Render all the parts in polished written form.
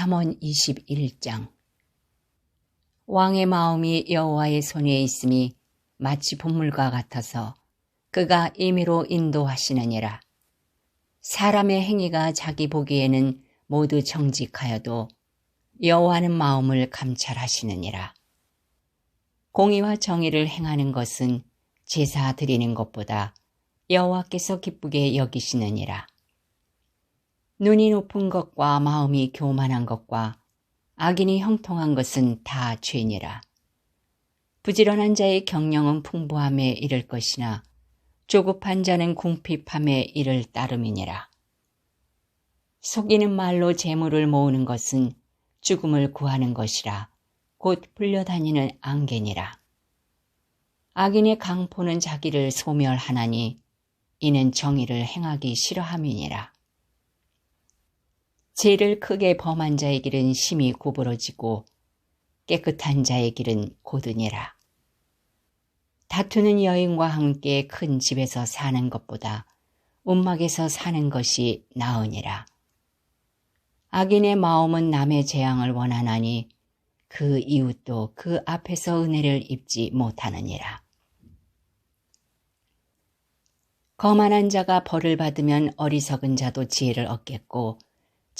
잠언 21장. 왕의 마음이 여호와의 손에 있음이 마치 분물과 같아서 그가 임의로 인도하시느니라. 사람의 행위가 자기 보기에는 모두 정직하여도 여호와는 마음을 감찰하시느니라. 공의와 정의를 행하는 것은 제사 드리는 것보다 여호와께서 기쁘게 여기시느니라. 눈이 높은 것과 마음이 교만한 것과 악인이 형통한 것은 다 죄니라. 부지런한 자의 경영은 풍부함에 이를 것이나 조급한 자는 궁핍함에 이를 따름이니라. 속이는 말로 재물을 모으는 것은 죽음을 구하는 것이라 곧 불려다니는 안개니라. 악인의 강포는 자기를 소멸하나니 이는 정의를 행하기 싫어함이니라. 죄를 크게 범한 자의 길은 심히 구부러지고 깨끗한 자의 길은 고드니라. 다투는 여인과 함께 큰 집에서 사는 것보다 움막에서 사는 것이 나으니라. 악인의 마음은 남의 재앙을 원하나니 그 이웃도 그 앞에서 은혜를 입지 못하느니라. 거만한 자가 벌을 받으면 어리석은 자도 지혜를 얻겠고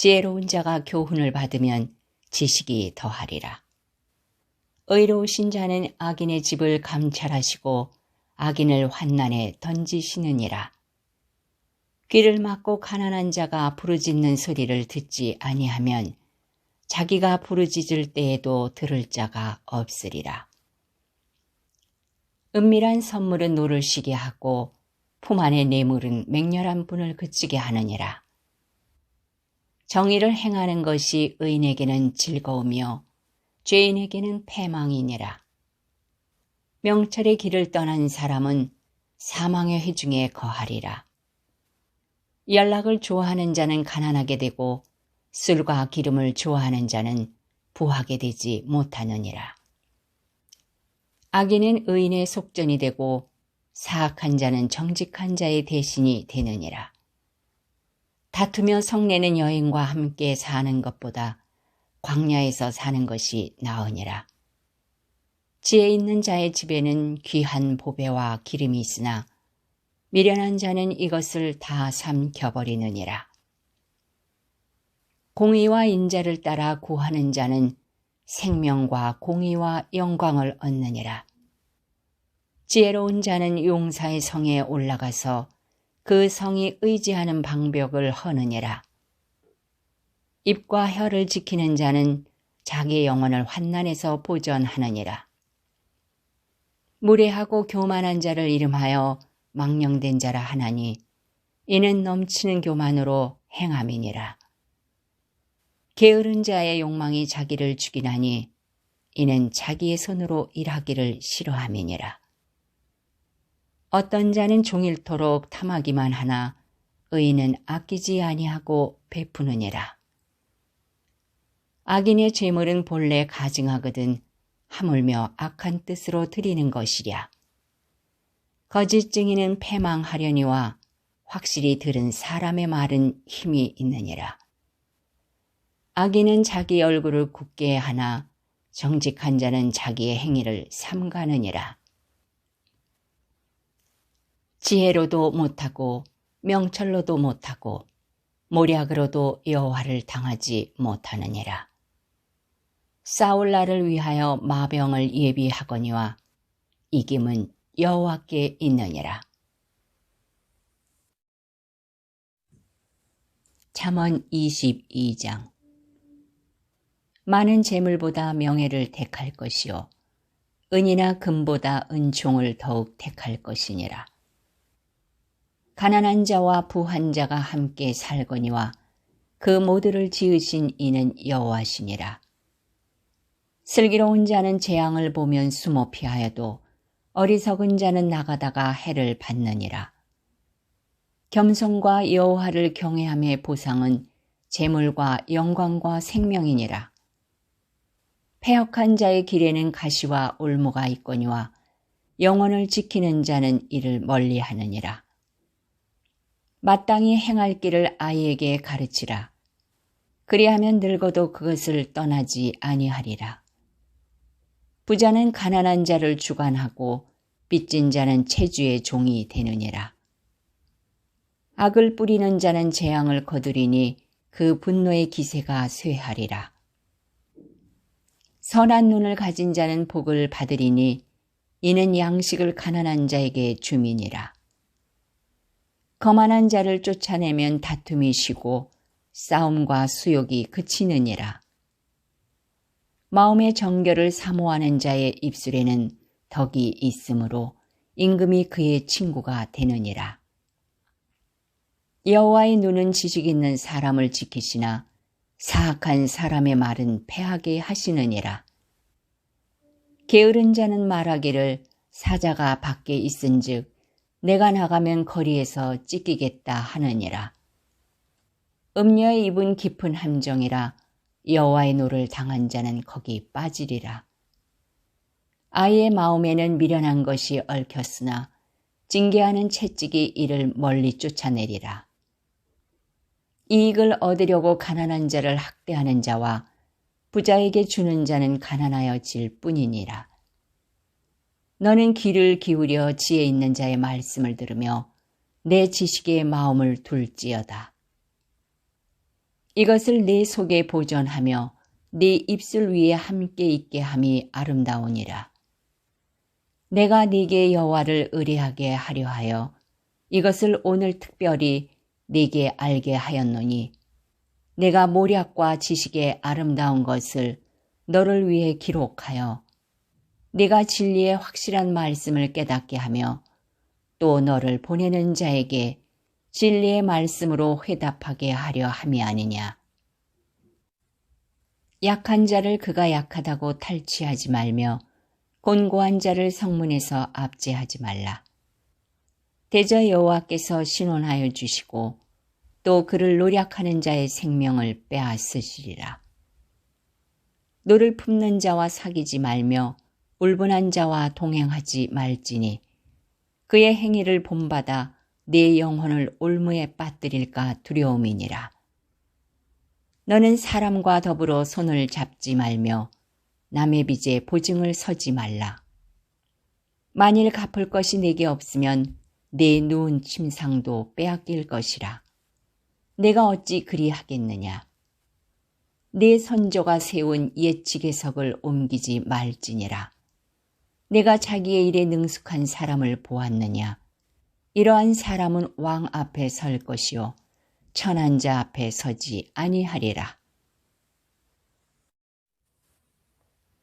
지혜로운 자가 교훈을 받으면 지식이 더하리라. 의로우신 자는 악인의 집을 감찰하시고 악인을 환난에 던지시느니라. 귀를 막고 가난한 자가 부르짖는 소리를 듣지 아니하면 자기가 부르짖을 때에도 들을 자가 없으리라. 은밀한 선물은 노를 쉬게 하고 품 안의 뇌물은 맹렬한 분을 그치게 하느니라. 정의를 행하는 것이 의인에게는 즐거우며 죄인에게는 패망이니라. 명철의 길을 떠난 사람은 사망의 회중에 거하리라. 연락을 좋아하는 자는 가난하게 되고 술과 기름을 좋아하는 자는 부하게 되지 못하느니라. 악인은 의인의 속전이 되고 사악한 자는 정직한 자의 대신이 되느니라. 다투며 성내는 여인과 함께 사는 것보다 광야에서 사는 것이 나으니라. 지혜 있는 자의 집에는 귀한 보배와 기름이 있으나 미련한 자는 이것을 다 삼켜버리느니라. 공의와 인자를 따라 구하는 자는 생명과 공의와 영광을 얻느니라. 지혜로운 자는 용사의 성에 올라가서 그 성이 의지하는 방벽을 허느니라. 입과 혀를 지키는 자는 자기 영혼을 환난에서 보전하느니라. 무례하고 교만한 자를 이름하여 망령된 자라 하나니 이는 넘치는 교만으로 행함이니라. 게으른 자의 욕망이 자기를 죽이나니 이는 자기의 손으로 일하기를 싫어함이니라. 어떤 자는 종일토록 탐하기만 하나 의인은 아끼지 아니하고 베푸느니라. 악인의 죄물은 본래 가증하거든 하물며 악한 뜻으로 드리는 것이랴. 거짓 증인은 패망하려니와 확실히 들은 사람의 말은 힘이 있느니라. 악인은 자기 얼굴을 굳게 하나 정직한 자는 자기의 행위를 삼가느니라. 지혜로도 못하고 명철로도 못하고 모략으로도 여호와를 당하지 못하느니라. 싸울 날을 위하여 마병을 예비하거니와 이김은 여호와께 있느니라. 잠언 22장. 많은 재물보다 명예를 택할 것이요 은이나 금보다 은총을 더욱 택할 것이니라. 가난한 자와 부한 자가 함께 살거니와 그 모두를 지으신 이는 여호와시니라. 슬기로운 자는 재앙을 보면 숨어 피하여도 어리석은 자는 나가다가 해를 받느니라. 겸손과 여호와를 경외함의 보상은 재물과 영광과 생명이니라. 패역한 자의 길에는 가시와 올무가 있거니와 영혼을 지키는 자는 이를 멀리하느니라. 마땅히 행할 길을 아이에게 가르치라. 그리하면 늙어도 그것을 떠나지 아니하리라. 부자는 가난한 자를 주관하고 빚진 자는 채주의 종이 되느니라. 악을 뿌리는 자는 재앙을 거두리니 그 분노의 기세가 쇠하리라. 선한 눈을 가진 자는 복을 받으리니 이는 양식을 가난한 자에게 줌이니라. 거만한 자를 쫓아내면 다툼이 쉬고 싸움과 수욕이 그치느니라. 마음의 정결을 사모하는 자의 입술에는 덕이 있으므로 임금이 그의 친구가 되느니라. 여호와의 눈은 지식 있는 사람을 지키시나 사악한 사람의 말은 패하게 하시느니라. 게으른 자는 말하기를 사자가 밖에 있은즉 내가 나가면 거리에서 찢기겠다 하느니라. 음녀의 입은 깊은 함정이라 여호와의 노를 당한 자는 거기 빠지리라. 아이의 마음에는 미련한 것이 얽혔으나 징계하는 채찍이 이를 멀리 쫓아내리라. 이익을 얻으려고 가난한 자를 학대하는 자와 부자에게 주는 자는 가난하여질 뿐이니라. 너는 귀를 기울여 지혜 있는 자의 말씀을 들으며 내 지식에 마음을 둘지어다. 이것을 네 속에 보존하며 네 입술 위에 함께 있게 함이 아름다우니라. 내가 네게 여호와를 의뢰하게 하려 하여 이것을 오늘 특별히 네게 알게 하였노니 내가 모략과 지식의 아름다운 것을 너를 위해 기록하여 네가 진리의 확실한 말씀을 깨닫게 하며 또 너를 보내는 자에게 진리의 말씀으로 회답하게 하려 함이 아니냐. 약한 자를 그가 약하다고 탈취하지 말며 곤고한 자를 성문에서 압제하지 말라. 대저 여호와께서 신원하여 주시고 또 그를 노략하는 자의 생명을 빼앗으시리라. 노를 품는 자와 사귀지 말며 울분한 자와 동행하지 말지니 그의 행위를 본받아 네 영혼을 올무에 빠뜨릴까 두려움이니라. 너는 사람과 더불어 손을 잡지 말며 남의 빚에 보증을 서지 말라. 만일 갚을 것이 내게 없으면 내 누운 침상도 빼앗길 것이라. 내가 어찌 그리하겠느냐. 네 선조가 세운 옛 지계석을 옮기지 말지니라. 내가 자기의 일에 능숙한 사람을 보았느냐. 이러한 사람은 왕 앞에 설 것이요 천한 자 앞에 서지 아니하리라.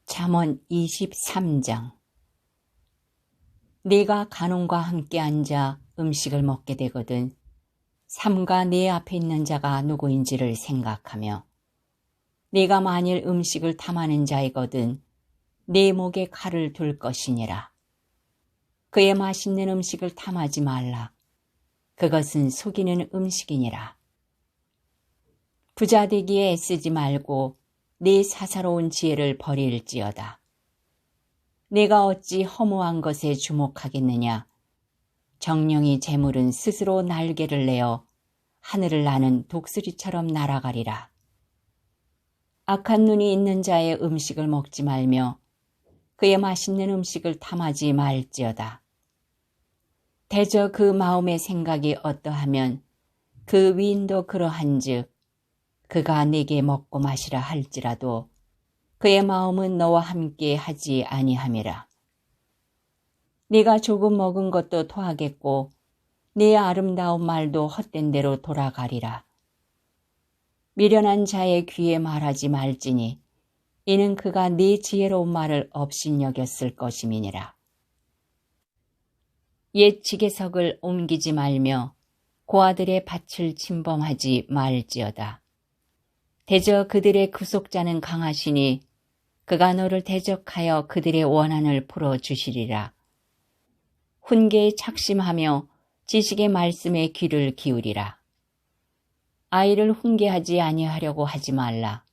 잠언 23장. 네가 간홍과 함께 앉아 음식을 먹게 되거든 삼가 네 앞에 있는 자가 누구인지를 생각하며 네가 만일 음식을 탐하는 자이거든 네 목에 칼을 둘 것이니라. 그의 맛있는 음식을 탐하지 말라. 그것은 속이는 음식이니라. 부자 되기에 애쓰지 말고 네 사사로운 지혜를 버릴지어다. 내가 어찌 허무한 것에 주목하겠느냐. 정령이 재물은 스스로 날개를 내어 하늘을 나는 독수리처럼 날아가리라. 악한 눈이 있는 자의 음식을 먹지 말며 그의 맛있는 음식을 탐하지 말지어다. 대저 그 마음의 생각이 어떠하면 그 위인도 그러한즉 그가 네게 먹고 마시라 할지라도 그의 마음은 너와 함께 하지 아니함이라. 네가 조금 먹은 것도 토하겠고 네 아름다운 말도 헛된 대로 돌아가리라. 미련한 자의 귀에 말하지 말지니 이는 그가 네 지혜로운 말을 업신여겼을 것임이니라. 옛 지계석을 옮기지 말며 고아들의 밭을 침범하지 말지어다. 대저 그들의 구속자는 강하시니 그가 너를 대적하여 그들의 원한을 풀어주시리라. 훈계에 착심하며 지식의 말씀에 귀를 기울이라. 아이를 훈계하지 아니하려고 하지 말라.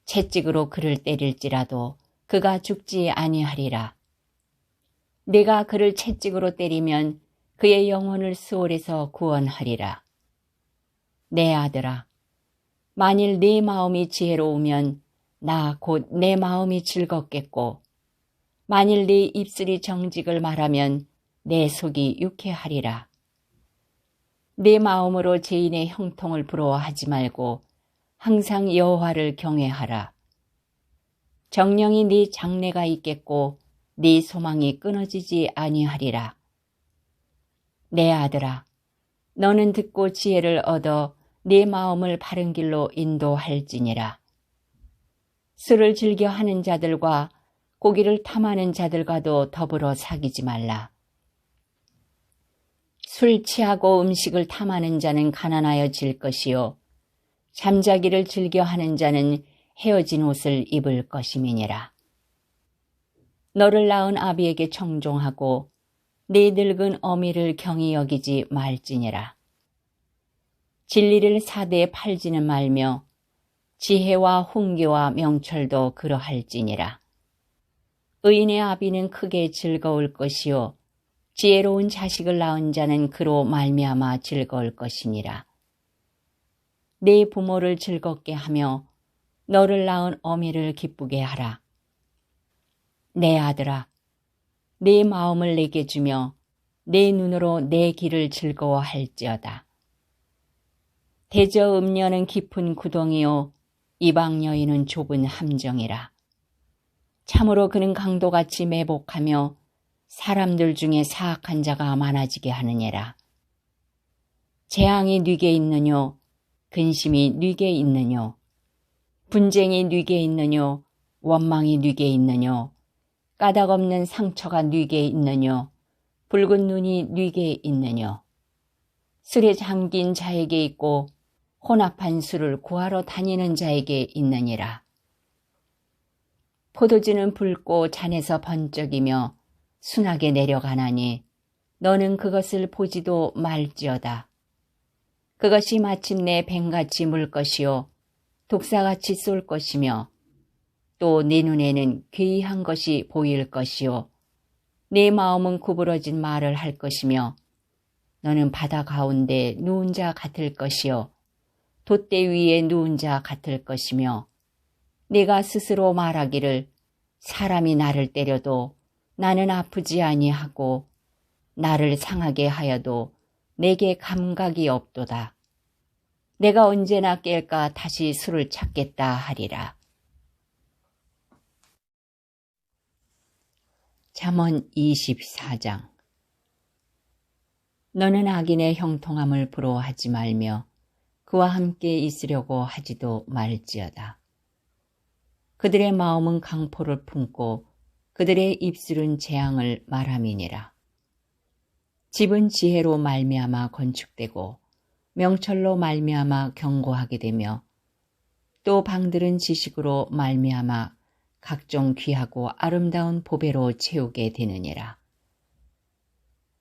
채찍으로 그를 때릴지라도 그가 죽지 아니하리라. 내가 그를 채찍으로 때리면 그의 영혼을 수월에서 구원하리라. 내 아들아, 만일 네 마음이 지혜로우면 나 곧 내 마음이 즐겁겠고 만일 네 입술이 정직을 말하면 내 속이 유쾌하리라. 내 마음으로 죄인의 형통을 부러워하지 말고 항상 여호와를 경외하라. 정령이 네 장래가 있겠고 네 소망이 끊어지지 아니하리라. 내 아들아, 너는 듣고 지혜를 얻어 네 마음을 바른 길로 인도할지니라. 술을 즐겨 하는 자들과 고기를 탐하는 자들과도 더불어 사귀지 말라. 술 취하고 음식을 탐하는 자는 가난하여질 것이요 잠자기를 즐겨 하는 자는 헤어진 옷을 입을 것임이니라. 너를 낳은 아비에게 청종하고 네 늙은 어미를 경히 여기지 말지니라. 진리를 사대에 팔지는 말며 지혜와 훈계와 명철도 그러할지니라. 의인의 아비는 크게 즐거울 것이요 지혜로운 자식을 낳은 자는 그로 말미암아 즐거울 것이니라. 네 부모를 즐겁게 하며 너를 낳은 어미를 기쁘게 하라. 내 아들아, 내 마음을 내게 주며 내 눈으로 내 길을 즐거워할지어다. 대저 음녀는 깊은 구덩이요 이방 여인은 좁은 함정이라. 참으로 그는 강도같이 매복하며 사람들 중에 사악한 자가 많아지게 하느니라. 재앙이 뉘게 있느뇨 근심이 뉘게 있느뇨 분쟁이 뉘게 있느뇨 원망이 뉘게 있느뇨 까닭없는 상처가 뉘게 있느뇨 붉은 눈이 뉘게 있느뇨 술에 잠긴 자에게 있고 혼합한 술을 구하러 다니는 자에게 있느니라. 포도주는 붉고 잔에서 번쩍이며 순하게 내려가나니 너는 그것을 보지도 말지어다. 그것이 마침내 뱀같이 물 것이요 독사같이 쏠 것이며 또 네 눈에는 괴이한 것이 보일 것이요 네 마음은 구부러진 말을 할 것이며 너는 바다 가운데 누운 자 같을 것이요 돛대 위에 누운 자 같을 것이며 네가 스스로 말하기를 사람이 나를 때려도 나는 아프지 아니하고 나를 상하게 하여도 내게 감각이 없도다. 내가 언제나 깰까 다시 술을 찾겠다 하리라. 잠언 24장. 너는 악인의 형통함을 부러워하지 말며 그와 함께 있으려고 하지도 말지어다. 그들의 마음은 강포를 품고 그들의 입술은 재앙을 말함이니라. 집은 지혜로 말미암아 건축되고 명철로 말미암아 견고하게 되며 또 방들은 지식으로 말미암아 각종 귀하고 아름다운 보배로 채우게 되느니라.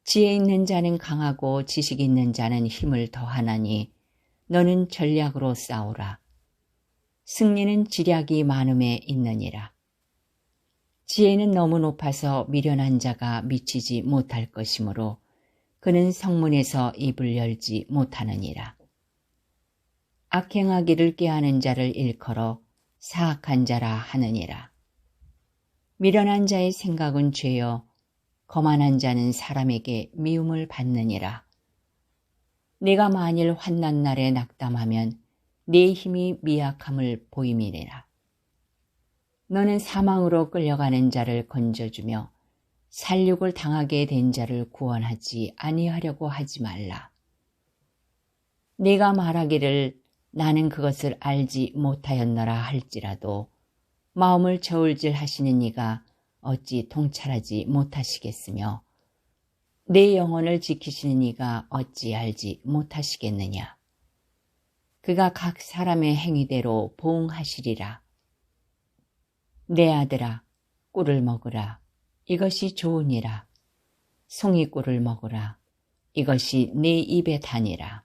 지혜 있는 자는 강하고 지식 있는 자는 힘을 더하나니 너는 전략으로 싸우라. 승리는 지략이 많음에 있느니라. 지혜는 너무 높아서 미련한 자가 미치지 못할 것이므로 그는 성문에서 입을 열지 못하느니라. 악행하기를 꾀하는 자를 일컬어 사악한 자라 하느니라. 미련한 자의 생각은 죄여 거만한 자는 사람에게 미움을 받느니라. 네가 만일 환난 날에 낙담하면 네 힘이 미약함을 보임이니라. 너는 사망으로 끌려가는 자를 건져주며 살육을 당하게 된 자를 구원하지 아니하려고 하지 말라. 네가 말하기를 나는 그것을 알지 못하였노라 할지라도 마음을 저울질 하시는 이가 어찌 통찰하지 못하시겠으며 내 영혼을 지키시는 이가 어찌 알지 못하시겠느냐. 그가 각 사람의 행위대로 보응하시리라. 내 아들아, 꿀을 먹으라. 이것이 좋으니라. 송이꿀을 먹으라. 이것이 네 입에 다니라.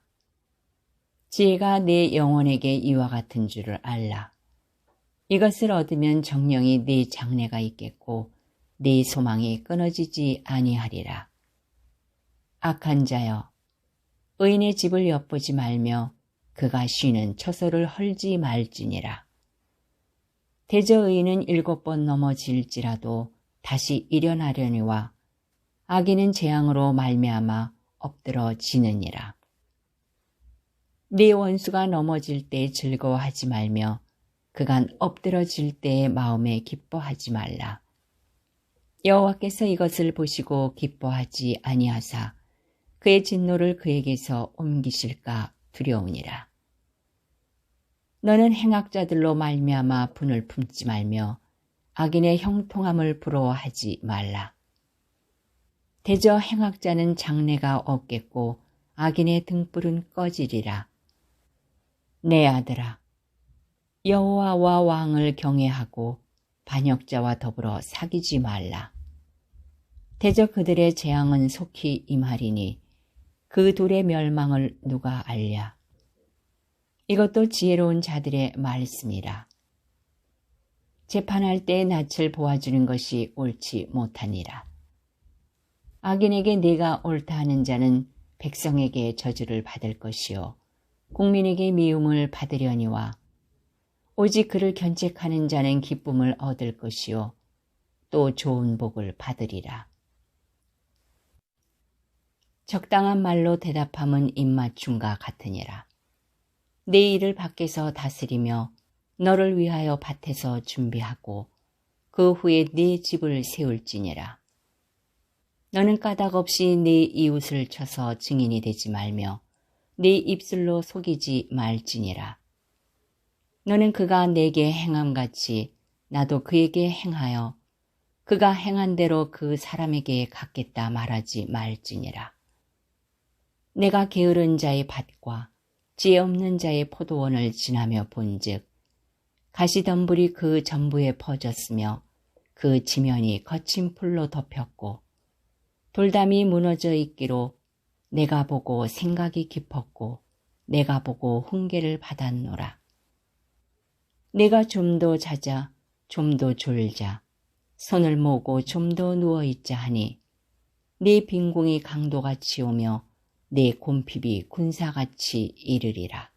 지혜가 내 영혼에게 이와 같은 줄을 알라. 이것을 얻으면 정령이 네 장래가 있겠고 네 소망이 끊어지지 아니하리라. 악한 자여, 의인의 집을 엿보지 말며 그가 쉬는 처소를 헐지 말지니라. 대저 의인은 7번 넘어질지라도 다시 일어나려니와 악인은 재앙으로 말미암아 엎드러지느니라. 네 원수가 넘어질 때 즐거워하지 말며 그간 엎드러질 때의 마음에 기뻐하지 말라. 여호와께서 이것을 보시고 기뻐하지 아니하사 그의 진노를 그에게서 옮기실까 두려우니라. 너는 행악자들로 말미암아 분을 품지 말며 악인의 형통함을 부러워하지 말라. 대저 행악자는 장래가 없겠고 악인의 등불은 꺼지리라. 내 아들아, 여호와와 왕을 경외하고 반역자와 더불어 사귀지 말라. 대저 그들의 재앙은 속히 임하리니 그 둘의 멸망을 누가 알랴. 이것도 지혜로운 자들의 말씀이라. 재판할 때 낯을 보아주는 것이 옳지 못하니라. 악인에게 네가 옳다 하는 자는 백성에게 저주를 받을 것이요 국민에게 미움을 받으려니와 오직 그를 견책하는 자는 기쁨을 얻을 것이요 또 좋은 복을 받으리라. 적당한 말로 대답함은 입맞춤과 같으니라. 네 일을 밖에서 다스리며 너를 위하여 밭에서 준비하고 그 후에 네 집을 세울지니라. 너는 까닭 없이 네 이웃을 쳐서 증인이 되지 말며 네 입술로 속이지 말지니라. 너는 그가 내게 행함같이 나도 그에게 행하여 그가 행한 대로 그 사람에게 갚겠다 말하지 말지니라. 내가 게으른 자의 밭과 지혜 없는 자의 포도원을 지나며 본즉 가시덤불이 그 전부에 퍼졌으며 그 지면이 거친 풀로 덮였고 돌담이 무너져 있기로 내가 보고 생각이 깊었고 내가 보고 훈계를 받았노라. 내가 좀 더 자자 좀 더 졸자 손을 모으고 좀 더 누워있자 하니 네 빈궁이 강도같이 오며 네 곰핍이 군사같이 이르리라.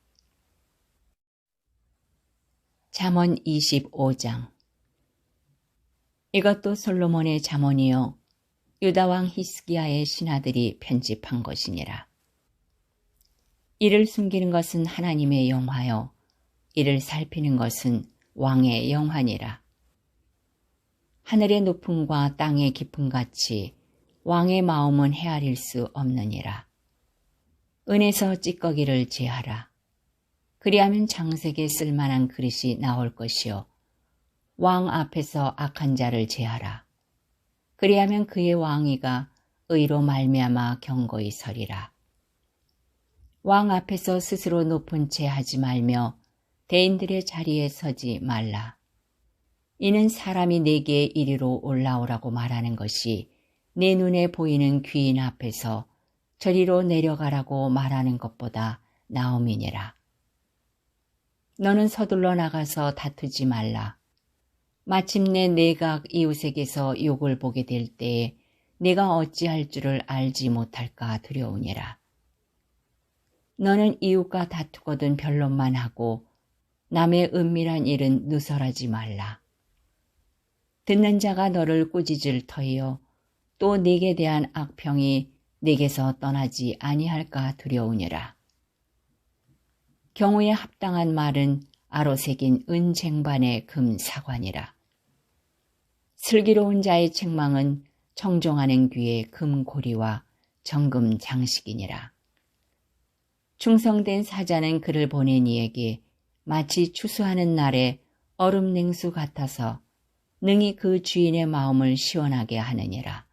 잠언 25장. 이것도 솔로몬의 잠언이요 유다왕 히스기야의 신하들이 편집한 것이니라. 이를 숨기는 것은 하나님의 영화요 이를 살피는 것은 왕의 영화니라. 하늘의 높음과 땅의 깊음같이 왕의 마음은 헤아릴 수 없느니라. 은에서 찌꺼기를 제하라. 그리하면 장색에 쓸만한 그릇이 나올 것이요 왕 앞에서 악한 자를 제하라. 그리하면 그의 왕위가 의로 말미암아 경고히 서리라. 왕 앞에서 스스로 높은 채 하지 말며 대인들의 자리에 서지 말라. 이는 사람이 내게 이리로 올라오라고 말하는 것이 내 눈에 보이는 귀인 앞에서 저리로 내려가라고 말하는 것보다 나음이니라. 너는 서둘러 나가서 다투지 말라. 마침내 내가 이웃에게서 욕을 보게 될 때에 내가 어찌할 줄을 알지 못할까 두려우니라. 너는 이웃과 다투거든 변론만 하고 남의 은밀한 일은 누설하지 말라. 듣는 자가 너를 꾸짖을 터이요 또 네게 대한 악평이 네게서 떠나지 아니할까 두려우니라. 경우에 합당한 말은 아로 새긴 은쟁반의 금 사관이라. 슬기로운 자의 책망은 청종하는 귀의 금고리와 정금 장식이니라. 충성된 사자는 그를 보낸 이에게 마치 추수하는 날에 얼음 냉수 같아서 능히 그 주인의 마음을 시원하게 하느니라.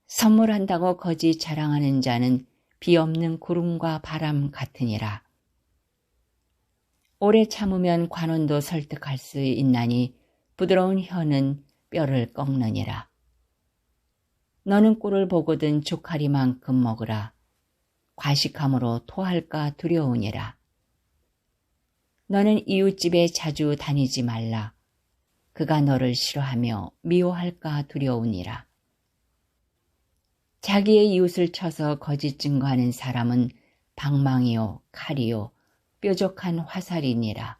선물한다고 거짓 자랑하는 자는 비 없는 구름과 바람 같으니라. 오래 참으면 관원도 설득할 수 있나니 부드러운 혀는 뼈를 꺾느니라. 너는 꿀을 보거든 조카리만큼 먹으라. 과식함으로 토할까 두려우니라. 너는 이웃집에 자주 다니지 말라. 그가 너를 싫어하며 미워할까 두려우니라. 자기의 이웃을 쳐서 거짓 증거하는 사람은 방망이요 칼이요 뾰족한 화살이니라.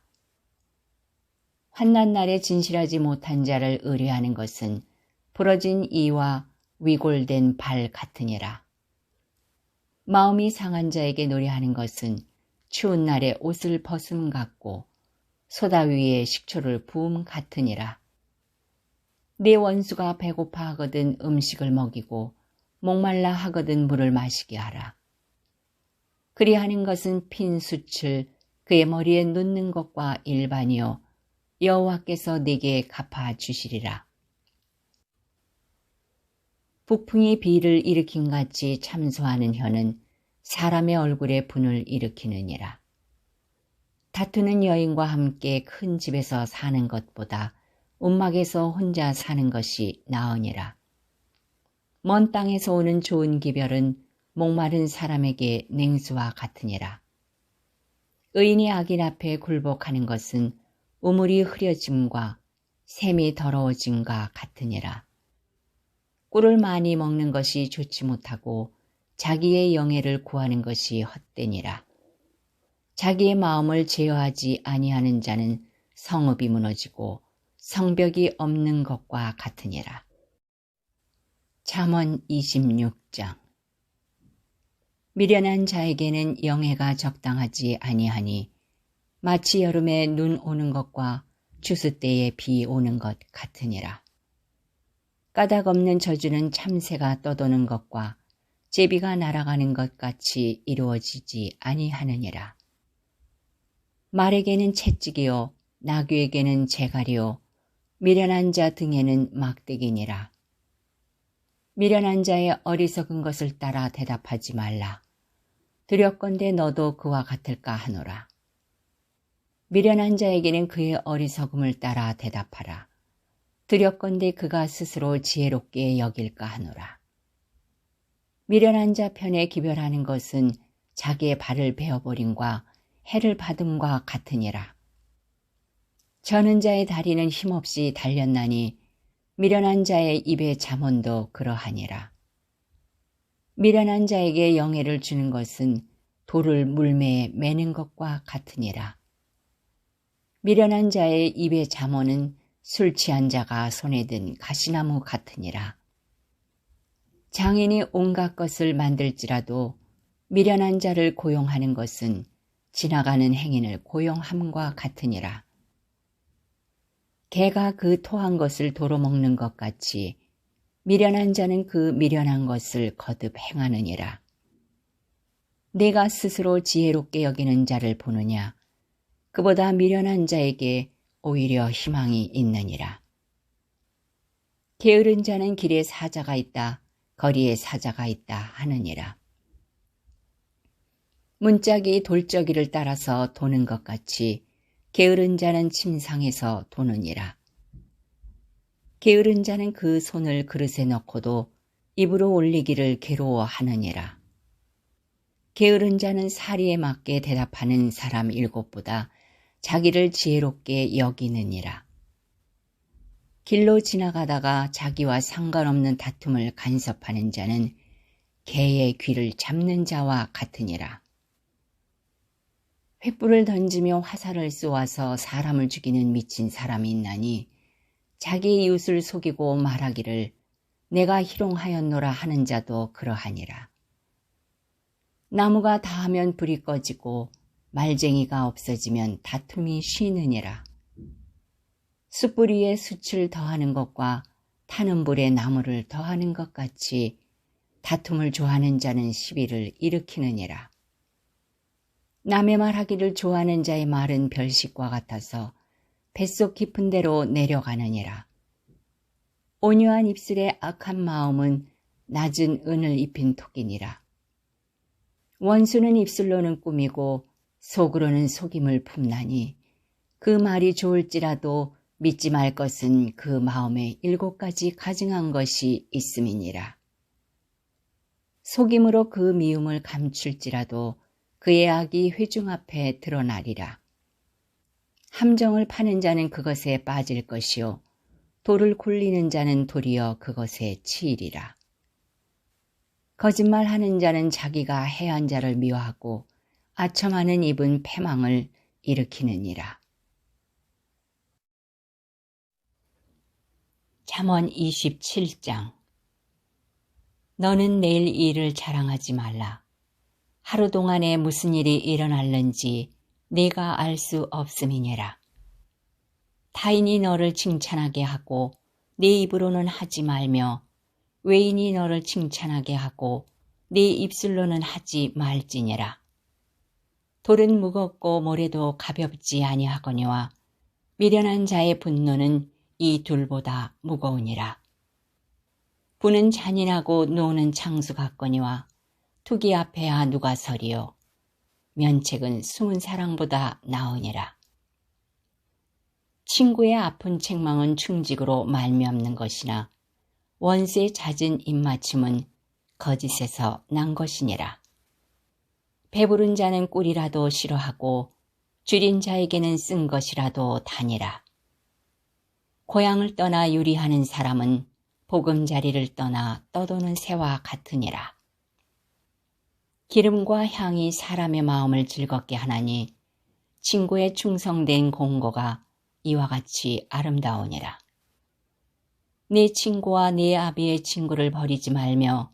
환난 날에 진실하지 못한 자를 의뢰하는 것은 부러진 이와 위골된 발 같으니라. 마음이 상한 자에게 노래하는 것은 추운 날에 옷을 벗음 같고 소다 위에 식초를 부음 같으니라. 네 원수가 배고파 하거든 음식을 먹이고 목말라 하거든 물을 마시게 하라. 그리하는 것은 핀 숯을 그의 머리에 놓는 것과 일반이요 여호와께서 네게 갚아주시리라. 북풍이 비를 일으킨 같이 참소하는 혀는 사람의 얼굴에 분을 일으키느니라. 다투는 여인과 함께 큰 집에서 사는 것보다 움막에서 혼자 사는 것이 나으니라. 먼 땅에서 오는 좋은 기별은 목마른 사람에게 냉수와 같으니라. 의인이 악인 앞에 굴복하는 것은 우물이 흐려짐과 샘이 더러워짐과 같으니라. 꿀을 많이 먹는 것이 좋지 못하고 자기의 영예를 구하는 것이 헛되니라. 자기의 마음을 제어하지 아니하는 자는 성읍이 무너지고 성벽이 없는 것과 같으니라. 잠언 26장. 미련한 자에게는 영예가 적당하지 아니하니 마치 여름에 눈 오는 것과 추수 때에 비 오는 것 같으니라. 까닭 없는 저주는 참새가 떠도는 것과 제비가 날아가는 것 같이 이루어지지 아니하느니라. 말에게는 채찍이요 나귀에게는 재갈이요 미련한 자 등에는 막대기니라. 미련한 자의 어리석은 것을 따라 대답하지 말라. 두렵건대 너도 그와 같을까 하노라. 미련한 자에게는 그의 어리석음을 따라 대답하라. 두렵건대 그가 스스로 지혜롭게 여길까 하노라. 미련한 자 편에 기별하는 것은 자기의 발을 베어버림과 해를 받음과 같으니라. 저는 자의 다리는 힘없이 달렸나니 미련한 자의 입의 잠언도 그러하니라. 미련한 자에게 영예를 주는 것은 돌을 물매에 매는 것과 같으니라. 미련한 자의 입의 잠언은 술 취한 자가 손에 든 가시나무 같으니라. 장인이 온갖 것을 만들지라도 미련한 자를 고용하는 것은 지나가는 행인을 고용함과 같으니라. 개가 그 토한 것을 도로 먹는 것 같이 미련한 자는 그 미련한 것을 거듭 행하느니라. 내가 스스로 지혜롭게 여기는 자를 보느냐? 그보다 미련한 자에게 오히려 희망이 있느니라. 게으른 자는 길에 사자가 있다, 거리에 사자가 있다 하느니라. 문짝이 돌저기를 따라서 도는 것 같이 게으른 자는 침상에서 도느니라. 게으른 자는 그 손을 그릇에 넣고도 입으로 올리기를 괴로워하느니라. 게으른 자는 사리에 맞게 대답하는 사람 7보다 자기를 지혜롭게 여기느니라. 길로 지나가다가 자기와 상관없는 다툼을 간섭하는 자는 개의 귀를 잡는 자와 같으니라. 횃불을 던지며 화살을 쏘아서 사람을 죽이는 미친 사람이 있나니 자기 이웃을 속이고 말하기를 내가 희롱하였노라 하는 자도 그러하니라. 나무가 다하면 불이 꺼지고 말쟁이가 없어지면 다툼이 쉬느니라. 숯불 위에 숯을 더하는 것과 타는 불에 나무를 더하는 것 같이 다툼을 좋아하는 자는 시비를 일으키느니라. 남의 말하기를 좋아하는 자의 말은 별식과 같아서 뱃속 깊은 데로 내려가느니라. 온유한 입술의 악한 마음은 낮은 은을 입힌 토끼니라. 원수는 입술로는 꾸미고 속으로는 속임을 품나니 그 말이 좋을지라도 믿지 말 것은 그 마음에 7가지 가증한 것이 있음이니라. 속임으로 그 미움을 감출지라도 그의 악이 회중 앞에 드러나리라. 함정을 파는 자는 그것에 빠질 것이요 돌을 굴리는 자는 도리어 그것에 치이리라. 거짓말하는 자는 자기가 해한 자를 미워하고 아첨하는 입은 패망을 일으키느니라. 잠언 27장. 너는 내일 일을 자랑하지 말라. 하루 동안에 무슨 일이 일어날는지 네가 알 수 없음이니라. 타인이 너를 칭찬하게 하고 네 입으로는 하지 말며 외인이 너를 칭찬하게 하고 네 입술로는 하지 말지니라. 돌은 무겁고 모래도 가볍지 아니하거니와 미련한 자의 분노는 이 둘보다 무거우니라. 부는 잔인하고 노는 창수 같거니와 투기 앞에야 누가 서리요. 면책은 숨은 사랑보다 나으니라. 친구의 아픈 책망은 충직으로 말미암는 것이나 원수의 잦은 입맞춤은 거짓에서 난 것이니라. 배부른 자는 꿀이라도 싫어하고 줄인 자에게는 쓴 것이라도 다니라. 고향을 떠나 유리하는 사람은 보금자리를 떠나 떠도는 새와 같으니라. 기름과 향이 사람의 마음을 즐겁게 하나니 친구의 충성된 공고가 이와 같이 아름다우니라. 네 친구와 네 아비의 친구를 버리지 말며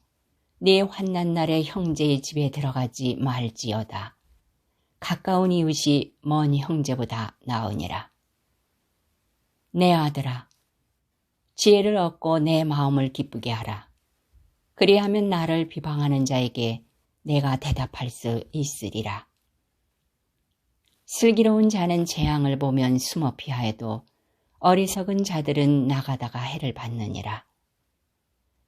네 환난 날에 형제의 집에 들어가지 말지어다. 가까운 이웃이 먼 형제보다 나으니라. 내 아들아, 지혜를 얻고 내 마음을 기쁘게 하라. 그리하면 나를 비방하는 자에게 내가 대답할 수 있으리라. 슬기로운 자는 재앙을 보면 숨어 피하여도 어리석은 자들은 나가다가 해를 받느니라.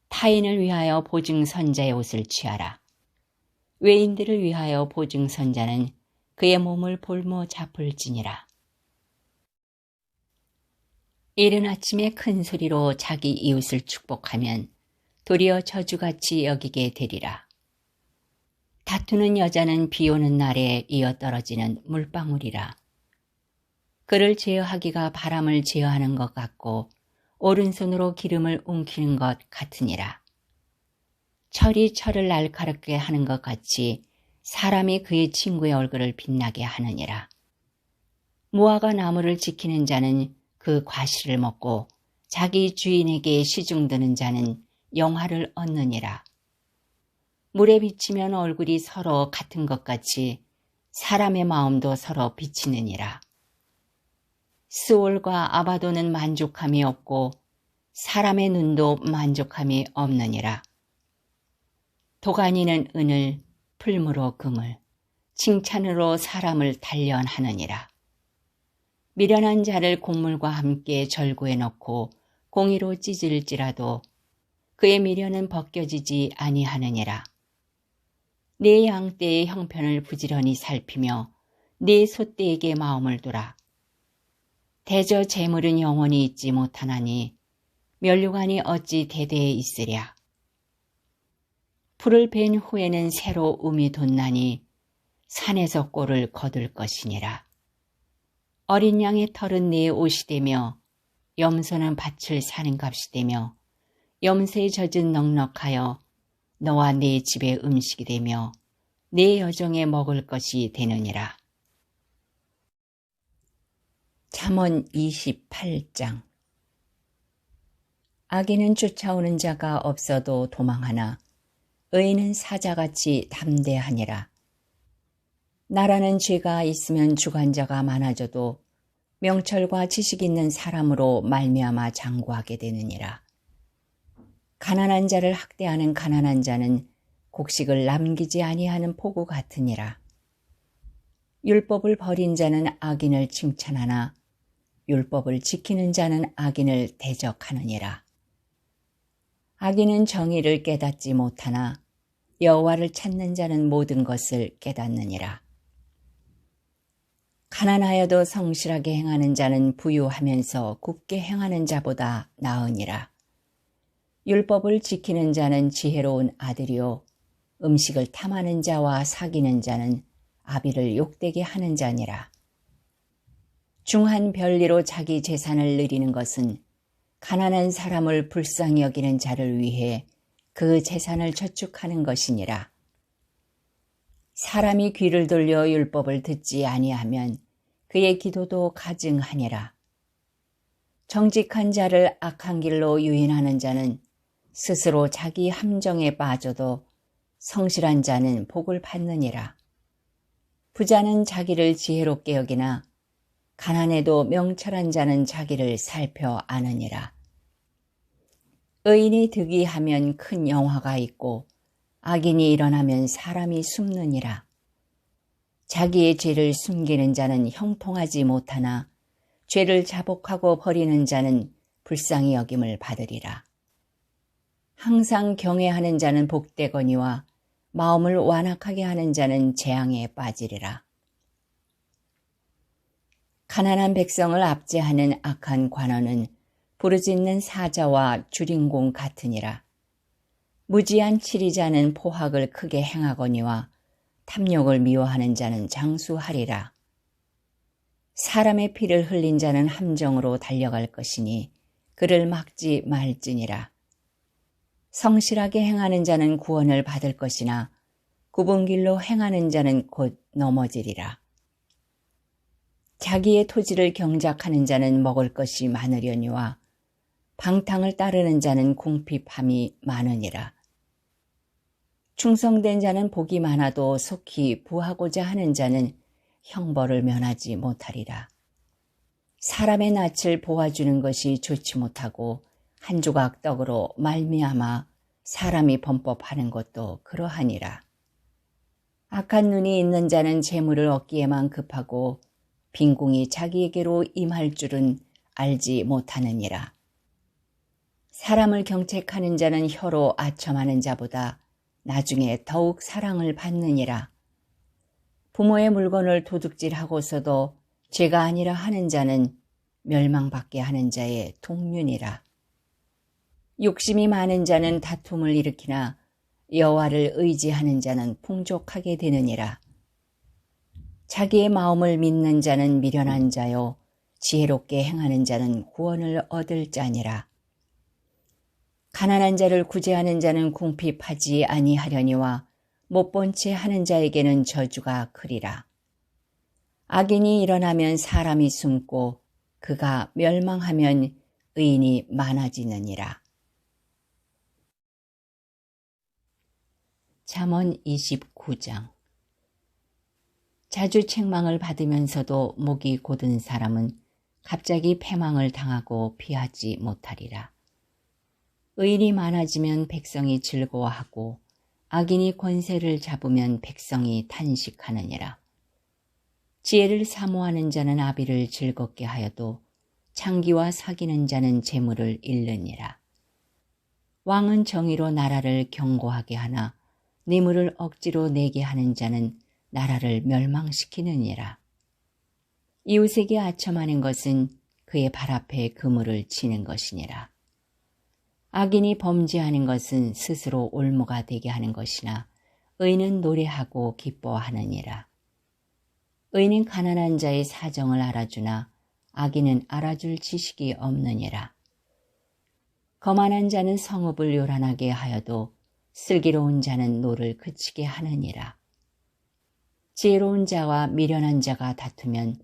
타인을 위하여 보증선자의 옷을 취하라. 외인들을 위하여 보증선자는 그의 몸을 볼모 잡을지니라. 이른 아침에 큰 소리로 자기 이웃을 축복하면 도리어 저주같이 여기게 되리라. 다투는 여자는 비 오는 날에 이어 떨어지는 물방울이라. 그를 제어하기가 바람을 제어하는 것 같고 오른손으로 기름을 웅키는 것 같으니라. 철이 철을 날카롭게 하는 것 같이 사람이 그의 친구의 얼굴을 빛나게 하느니라. 무화과 나무를 지키는 자는 그 과실을 먹고 자기 주인에게 시중드는 자는 영화를 얻느니라. 물에 비치면 얼굴이 서로 같은 것 같이 사람의 마음도 서로 비치느니라. 스올과 아바도는 만족함이 없고 사람의 눈도 만족함이 없느니라. 도가니는 은을, 풀무로 금을, 칭찬으로 사람을 단련하느니라. 미련한 자를 곡물과 함께 절구에 넣고 공의로 찢을지라도 그의 미련은 벗겨지지 아니하느니라. 네 양떼의 형편을 부지런히 살피며 네 소떼에게 마음을 두라. 대저 재물은 영원히 있지 못하나니 면류관이 어찌 대대에 있으랴. 풀을 벤 후에는 새로 음이 돋나니 산에서 꼴을 거둘 것이니라. 어린 양의 털은 네 옷이 되며 염소는 밭을 사는 값이 되며 염소의 젖은 넉넉하여 너와 네 집의 음식이 되며 네 여종의 먹을 것이 되느니라. 잠언 28장. 악인은 쫓아오는 자가 없어도 도망하나 의인은 사자같이 담대하니라. 나라는 죄가 있으면 주관자가 많아져도 명철과 지식 있는 사람으로 말미암아 장구하게 되느니라. 가난한 자를 학대하는 가난한 자는 곡식을 남기지 아니하는 포구 같으니라. 율법을 버린 자는 악인을 칭찬하나 율법을 지키는 자는 악인을 대적하느니라. 악인은 정의를 깨닫지 못하나 여호와를 찾는 자는 모든 것을 깨닫느니라. 가난하여도 성실하게 행하는 자는 부유하면서 굽게 행하는 자보다 나으니라. 율법을 지키는 자는 지혜로운 아들이요 음식을 탐하는 자와 사귀는 자는 아비를 욕되게 하는 자니라. 중한 별리로 자기 재산을 누리는 것은 가난한 사람을 불쌍히 여기는 자를 위해 그 재산을 저축하는 것이니라. 사람이 귀를 돌려 율법을 듣지 아니하면 그의 기도도 가증하니라. 정직한 자를 악한 길로 유인하는 자는 스스로 자기 함정에 빠져도 성실한 자는 복을 받느니라. 부자는 자기를 지혜롭게 여기나 가난해도 명철한 자는 자기를 살펴 아느니라. 의인이 득이하면 큰 영화가 있고 악인이 일어나면 사람이 숨느니라. 자기의 죄를 숨기는 자는 형통하지 못하나 죄를 자복하고 버리는 자는 불쌍히 여김을 받으리라. 항상 경외하는 자는 복되거니와 마음을 완악하게 하는 자는 재앙에 빠지리라. 가난한 백성을 압제하는 악한 관원은 부르짖는 사자와 주린공 같으니라. 무지한 치리자는 포학을 크게 행하거니와 탐욕을 미워하는 자는 장수하리라. 사람의 피를 흘린 자는 함정으로 달려갈 것이니 그를 막지 말지니라. 성실하게 행하는 자는 구원을 받을 것이나 굽은 길로 행하는 자는 곧 넘어지리라. 자기의 토지를 경작하는 자는 먹을 것이 많으려니와 방탕을 따르는 자는 궁핍함이 많으니라. 충성된 자는 복이 많아도 속히 부하고자 하는 자는 형벌을 면하지 못하리라. 사람의 낯을 보아주는 것이 좋지 못하고 한 조각 떡으로 말미암아 사람이 범법하는 것도 그러하니라. 악한 눈이 있는 자는 재물을 얻기에만 급하고 빈궁이 자기에게로 임할 줄은 알지 못하느니라. 사람을 경책하는 자는 혀로 아첨하는 자보다 나중에 더욱 사랑을 받느니라. 부모의 물건을 도둑질하고서도 죄가 아니라 하는 자는 멸망받게 하는 자의 동륜이라. 욕심이 많은 자는 다툼을 일으키나 여호와를 의지하는 자는 풍족하게 되느니라. 자기의 마음을 믿는 자는 미련한 자요 지혜롭게 행하는 자는 구원을 얻을 자니라. 가난한 자를 구제하는 자는 궁핍하지 아니하려니와 못본 채 하는 자에게는 저주가 크리라. 악인이 일어나면 사람이 숨고 그가 멸망하면 의인이 많아지느니라. 잠언 29장. 자주 책망을 받으면서도 목이 곧은 사람은 갑자기 패망을 당하고 피하지 못하리라. 의인이 많아지면 백성이 즐거워하고 악인이 권세를 잡으면 백성이 탄식하느니라. 지혜를 사모하는 자는 아비를 즐겁게 하여도 창기와 사귀는 자는 재물을 잃느니라. 왕은 정의로 나라를 견고하게 하나 뇌물을 억지로 내게 하는 자는 나라를 멸망시키느니라. 이웃에게 아첨하는 것은 그의 발 앞에 그물을 치는 것이니라. 악인이 범죄하는 것은 스스로 올무가 되게 하는 것이나 의인은 노래하고 기뻐하느니라. 의인은 가난한 자의 사정을 알아주나 악인은 알아줄 지식이 없느니라. 거만한 자는 성읍을 요란하게 하여도 슬기로운 자는 노를 그치게 하느니라. 지혜로운 자와 미련한 자가 다투면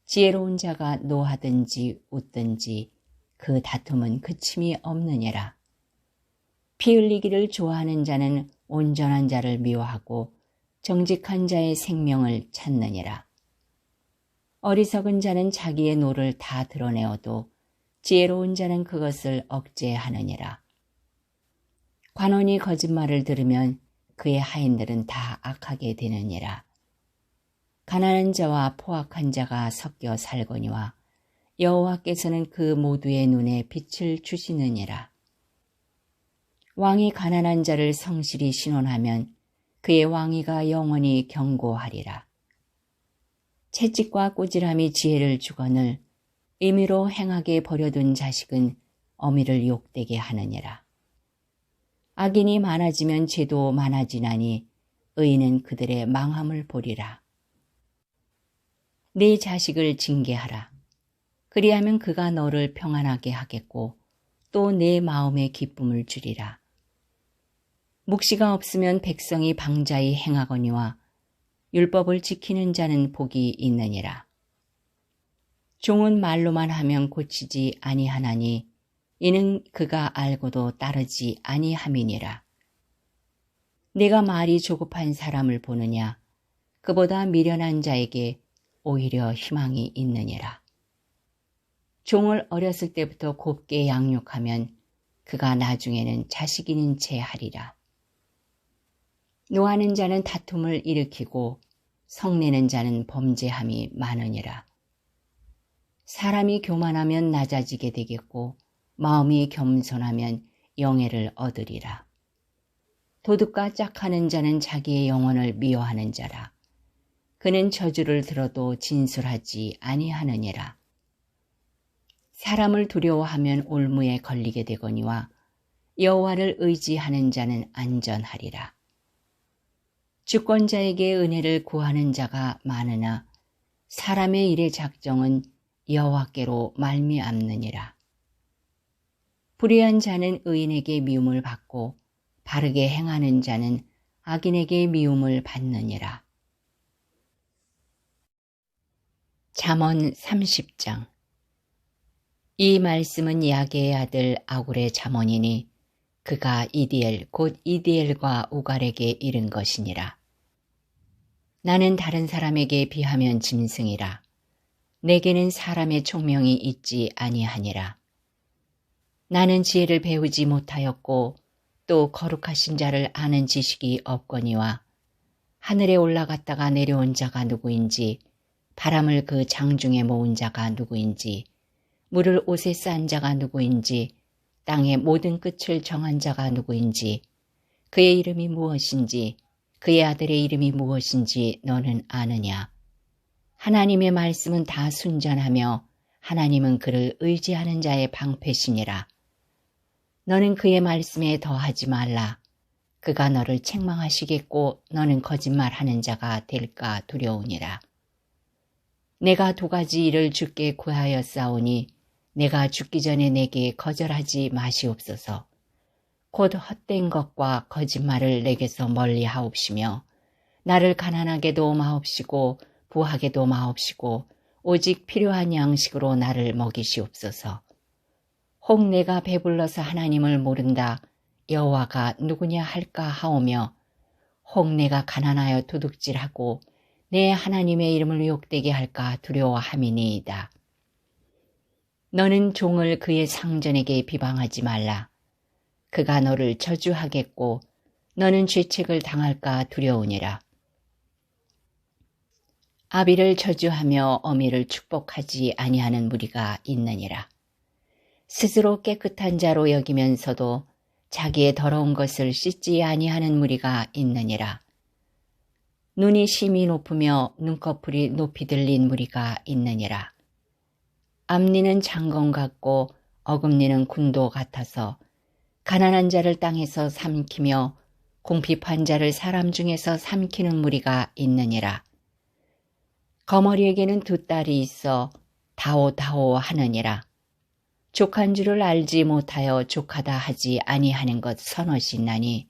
지혜로운 자가 노하든지 웃든지 그 다툼은 그침이 없느니라. 피 흘리기를 좋아하는 자는 온전한 자를 미워하고 정직한 자의 생명을 찾느니라. 어리석은 자는 자기의 노를 다 드러내어도 지혜로운 자는 그것을 억제하느니라. 관원이 거짓말을 들으면 그의 하인들은 다 악하게 되느니라. 가난한 자와 포악한 자가 섞여 살거니와 여호와께서는 그 모두의 눈에 빛을 주시느니라. 왕이 가난한 자를 성실히 신원하면 그의 왕위가 영원히 견고하리라. 채찍과 꾸지람이 지혜를 주거늘 임의로 행하게 버려둔 자식은 어미를 욕되게 하느니라. 악인이 많아지면 죄도 많아지나니 의인은 그들의 망함을 보리라. 네 자식을 징계하라. 그리하면 그가 너를 평안하게 하겠고 또 내 마음에 기쁨을 주리라. 묵시가 없으면 백성이 방자히 행하거니와 율법을 지키는 자는 복이 있느니라. 종은 말로만 하면 고치지 아니하나니 이는 그가 알고도 따르지 아니함이니라. 네가 말이 조급한 사람을 보느냐? 그보다 미련한 자에게 오히려 희망이 있느니라. 종을 어렸을 때부터 곱게 양육하면 그가 나중에는 자식 있는 채 하리라. 노하는 자는 다툼을 일으키고 성내는 자는 범죄함이 많으니라. 사람이 교만하면 낮아지게 되겠고 마음이 겸손하면 영예를 얻으리라. 도둑과 짝하는 자는 자기의 영혼을 미워하는 자라. 그는 저주를 들어도 진술하지 아니하느니라. 사람을 두려워하면 올무에 걸리게 되거니와 여호와를 의지하는 자는 안전하리라. 주권자에게 은혜를 구하는 자가 많으나 사람의 일의 작정은 여호와께로 말미암느니라. 불의한 자는 의인에게 미움을 받고 바르게 행하는 자는 악인에게 미움을 받느니라. 잠언 30장. 이 말씀은 야게의 아들 아굴의 잠언이니 그가 이디엘 곧 이디엘과 우갈에게 이른 것이니라. 나는 다른 사람에게 비하면 짐승이라. 내게는 사람의 총명이 있지 아니하니라. 나는 지혜를 배우지 못하였고 또 거룩하신 자를 아는 지식이 없거니와 하늘에 올라갔다가 내려온 자가 누구인지 바람을 그 장중에 모은 자가 누구인지 물을 옷에 싼 자가 누구인지 땅의 모든 끝을 정한 자가 누구인지 그의 이름이 무엇인지 그의 아들의 이름이 무엇인지 너는 아느냐. 하나님의 말씀은 다 순전하며 하나님은 그를 의지하는 자의 방패시니라. 너는 그의 말씀에 더하지 말라. 그가 너를 책망하시겠고 너는 거짓말하는 자가 될까 두려우니라. 내가 두 가지 일을 주께 구하였사오니 내가 죽기 전에 내게 거절하지 마시옵소서. 곧 헛된 것과 거짓말을 내게서 멀리 하옵시며 나를 가난하게도 마옵시고 부하게도 마옵시고 오직 필요한 양식으로 나를 먹이시옵소서. 혹 내가 배불러서 하나님을 모른다 여호와가 누구냐 할까 하오며 혹 내가 가난하여 도둑질하고 내 하나님의 이름을 욕되게 할까 두려워함이니이다. 너는 종을 그의 상전에게 비방하지 말라. 그가 너를 저주하겠고 너는 죄책을 당할까 두려우니라. 아비를 저주하며 어미를 축복하지 아니하는 무리가 있느니라. 스스로 깨끗한 자로 여기면서도 자기의 더러운 것을 씻지 아니하는 무리가 있느니라. 눈이 심히 높으며 눈꺼풀이 높이 들린 무리가 있느니라. 앞니는 장검 같고 어금니는 군도 같아서 가난한 자를 땅에서 삼키며 궁핍한 자를 사람 중에서 삼키는 무리가 있느니라. 거머리에게는 두 딸이 있어 다오다오 하느니라. 족한 줄을 알지 못하여 족하다 하지 아니하는 것 서너시 있나니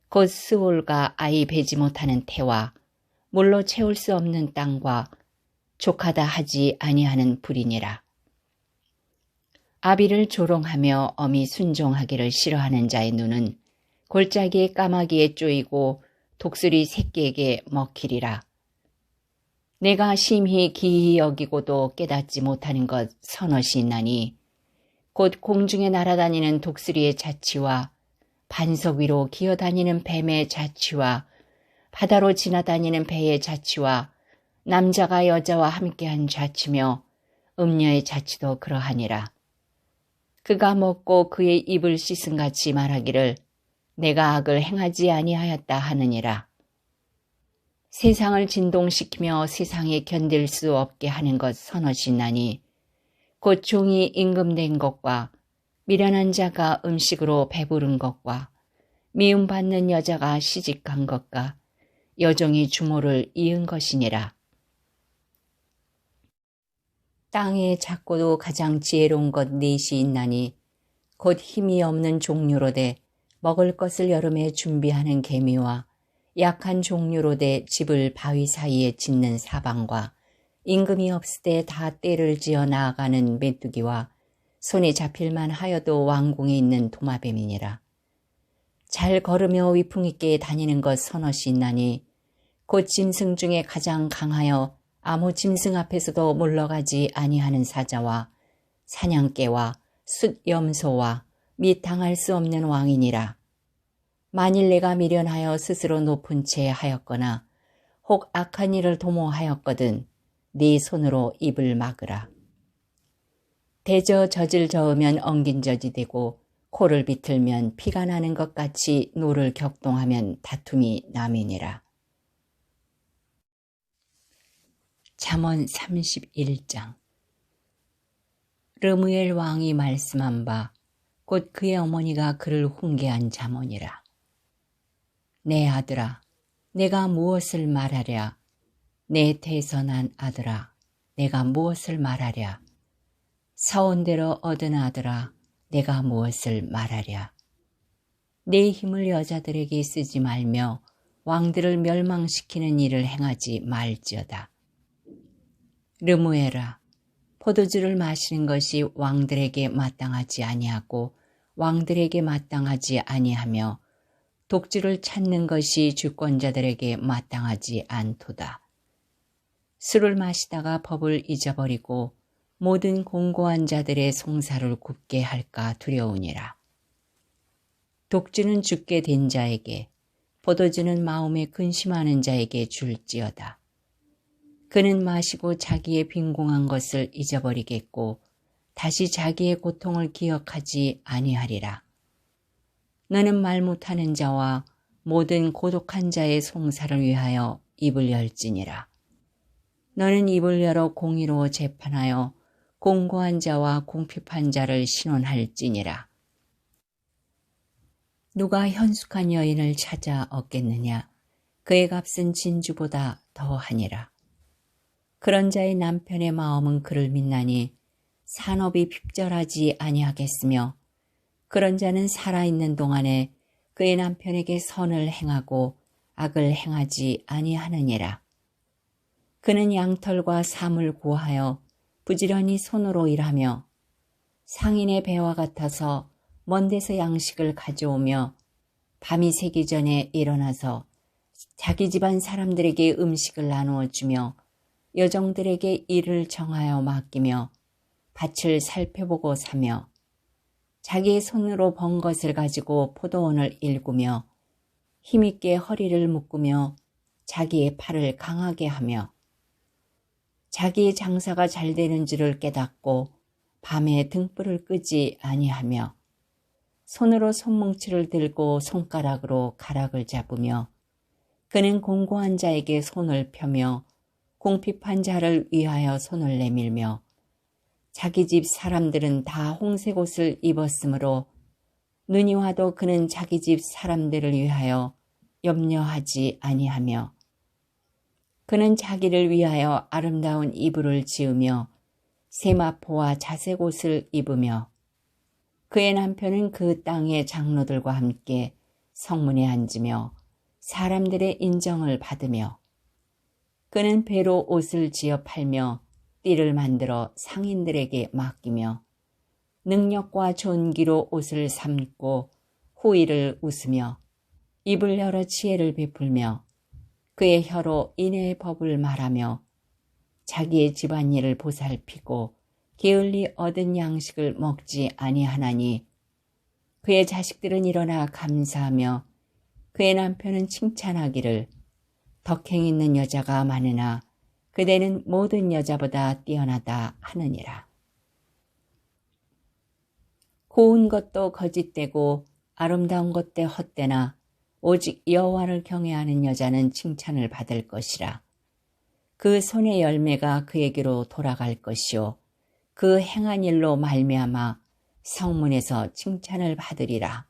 곧 스올과 아이 베지 못하는 태와 물로 채울 수 없는 땅과 족하다 하지 아니하는 불이니라. 아비를 조롱하며 어미 순종하기를 싫어하는 자의 눈은 골짜기의 까마귀에 쪼이고 독수리 새끼에게 먹히리라. 내가 심히 기이 여기고도 깨닫지 못하는 것 서너시 있나니 곧 공중에 날아다니는 독수리의 자치와 반석 위로 기어다니는 뱀의 자치와 바다로 지나다니는 배의 자치와 남자가 여자와 함께한 자치며 음녀의 자치도 그러하니라. 그가 먹고 그의 입을 씻음같이 말하기를 내가 악을 행하지 아니하였다 하느니라. 세상을 진동시키며 세상에 견딜 수 없게 하는 것 서너시 있나니 곧 종이 임금된 것과 미련한 자가 음식으로 배부른 것과 미움받는 여자가 시집간 것과 여종이 주모를 이은 것이니라. 땅에 작고도 가장 지혜로운 것 넷이 있나니 곧 힘이 없는 종류로되 먹을 것을 여름에 준비하는 개미와 약한 종류로 돼 집을 바위 사이에 짓는 사방과 임금이 없을 때 다 떼를 지어 나아가는 메뚜기와 손에 잡힐만 하여도 왕궁에 있는 도마뱀이니라. 잘 걸으며 위풍 있게 다니는 것 서너시 있나니 곧 짐승 중에 가장 강하여 아무 짐승 앞에서도 물러가지 아니하는 사자와 사냥개와 숫염소와 및 당할 수 없는 왕이니라. 만일 내가 미련하여 스스로 높은 채 하였거나 혹 악한 일을 도모하였거든 네 손으로 입을 막으라. 대저 젖을 저으면 엉긴 젖이 되고 코를 비틀면 피가 나는 것 같이 노를 격동하면 다툼이 남이니라. 잠언 31장. 르무엘 왕이 말씀한 바 곧 그의 어머니가 그를 훈계한 잠언이라. 내 아들아, 내가 무엇을 말하랴? 내 태선한 아들아, 내가 무엇을 말하랴? 사온대로 얻은 아들아, 내가 무엇을 말하랴? 내 힘을 여자들에게 쓰지 말며 왕들을 멸망시키는 일을 행하지 말지어다. 르무엘아, 포도주를 마시는 것이 왕들에게 마땅하지 아니하고 왕들에게 마땅하지 아니하며 독주를 찾는 것이 주권자들에게 마땅하지 않도다. 술을 마시다가 법을 잊어버리고 모든 공고한 자들의 송사를 굽게 할까 두려우니라. 독주는 죽게 된 자에게, 포도주는 마음에 근심하는 자에게 줄지어다. 그는 마시고 자기의 빈궁한 것을 잊어버리겠고 다시 자기의 고통을 기억하지 아니하리라. 너는 말 못하는 자와 모든 고독한 자의 송사를 위하여 입을 열지니라. 너는 입을 열어 공의로 재판하여 공고한 자와 궁핍한 자를 신원할지니라. 누가 현숙한 여인을 찾아 얻겠느냐? 그의 값은 진주보다 더하니라. 그런 자의 남편의 마음은 그를 믿나니 산업이 핍절하지 아니하겠으며 그런 자는 살아있는 동안에 그의 남편에게 선을 행하고 악을 행하지 아니하느니라. 그는 양털과 삼을 구하여 부지런히 손으로 일하며 상인의 배와 같아서 먼 데서 양식을 가져오며 밤이 새기 전에 일어나서 자기 집안 사람들에게 음식을 나누어 주며 여종들에게 일을 정하여 맡기며 밭을 살펴보고 사며 자기의 손으로 번 것을 가지고 포도원을 일구며 힘있게 허리를 묶으며 자기의 팔을 강하게 하며 자기의 장사가 잘 되는 줄을 깨닫고 밤에 등불을 끄지 아니하며 손으로 손뭉치를 들고 손가락으로 가락을 잡으며 그는 공고한 자에게 손을 펴며 궁핍한 자를 위하여 손을 내밀며 자기 집 사람들은 다 홍색 옷을 입었으므로 눈이 와도 그는 자기 집 사람들을 위하여 염려하지 아니하며 그는 자기를 위하여 아름다운 이불을 지으며 세마포와 자색 옷을 입으며 그의 남편은 그 땅의 장로들과 함께 성문에 앉으며 사람들의 인정을 받으며 그는 배로 옷을 지어 팔며 띠를 만들어 상인들에게 맡기며 능력과 존귀로 옷을 삼고 후일을 웃으며 입을 열어 지혜를 베풀며 그의 혀로 인애의 법을 말하며 자기의 집안일을 보살피고 게을리 얻은 양식을 먹지 아니하나니 그의 자식들은 일어나 감사하며 그의 남편은 칭찬하기를 덕행 있는 여자가 많으나 그대는 모든 여자보다 뛰어나다 하느니라. 고운 것도 거짓되고 아름다운 것도 헛되나 오직 여호와를 경외하는 여자는 칭찬을 받을 것이라. 그 손의 열매가 그에게로 돌아갈 것이요 그 행한 일로 말미암아 성문에서 칭찬을 받으리라.